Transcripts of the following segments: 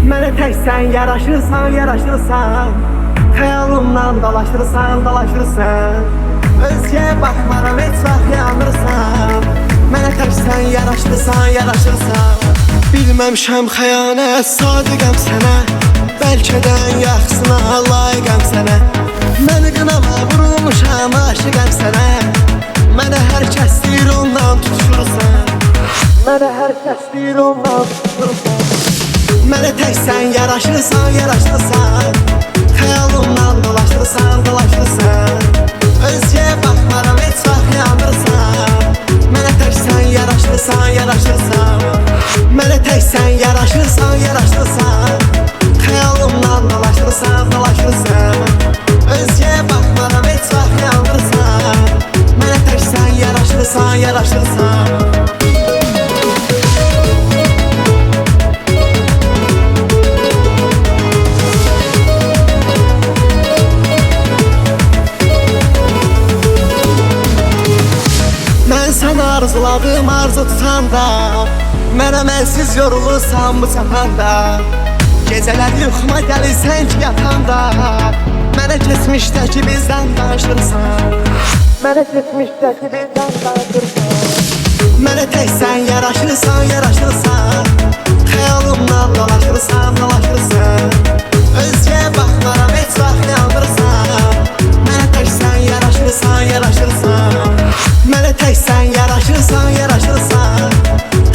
Mənə tək sən yaraşırsan, yaraşırsan. Xəyalımdan dalaşırsan, dalaşırsan. Özgəyə baxmaram, heç vaxt yanırsan. Mənə tək sən yaraşırsan, yaraşırsan. Bilməmişəm xəyanət, sadiqəm sənə. Bəlkə də yaxşısına layiqəm sənə. Məni qınama, vurulmuşam, aşiqəm sənə. Mənə hər kəs deyir, ondan tutuşursan. Mənə hər kəs deyir, ondan tutuşursan. Mənə tək sən yaraşırsan, yaraşırsan. Xəyalımdan dolaşırsan, dolaşırsan. Özgəyə baxmaram, heç vaxt yanırsan. Mənə tək sən yaraşırsan, yaraşırsan. Mənə tək sən yaraşırsan, yaraşırsan. Xəyalımdan dolaşırsan, dolaşırsan. Özgəyə baxmaram, heç vaxt yanırsan. Mənə tək sən yaraşırsan, yaraşırsan. Mən səni arzuladım, arzu tutanda. Mənə mənsiz yorulursan bu cahanda. Gecələr yuxuma gəlirsən ki yatanda. Mənə keçmişdəki bizdən danışırsan. Mənə keçmişdəki bizdən danışırsan. Mənə tək sən yaraşırsan, yaraşırsan. Xəyalımdan dolaşırsan, dolaşırsan. Özgəyə baxmaram, heç vaxt yanırsan. Mənə tək sən yaraşırsan, yaraşırsan. Mənə tək sən yaraşırsan, yaraşırsan.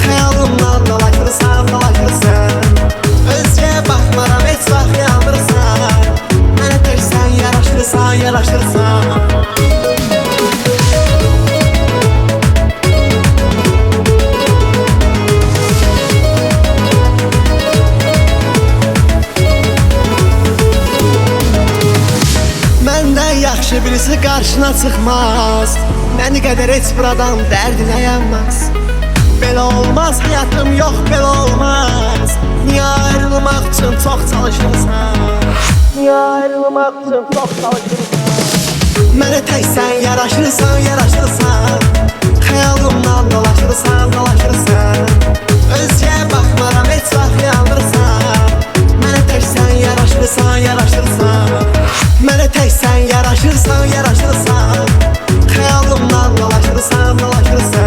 Xəyalımdan dolaşırsan, dolaşırsan. Özgəyə baxmaram, heç vaxt yanırsan. Mənə tək sən yaraşırsan, yaraşırsan. Məndən yaxşı birisi qarşına çıxmaz. Məni qədər heç bir adam dərdinə yanmaz. Belə olmaz, həyatım yox, belə olmaz. Niyə ayrılmaq üçün çox çalışırsan? Niyə ayrılmaq üçün çox çalışırsan? Mənə tək sən yaraşırsan, yaraşırsan. Xəyalımdan dolaşırsan, dolaşırsan. Özgəyə baxmaram, heç vaxt yanırsan. Mənə tək sən yaraşırsan, yaraşırsan. Mənə tək sən yaraşırsan, yaraşırsan. Xəyalımdan dolaşırsan, dolaşırsan.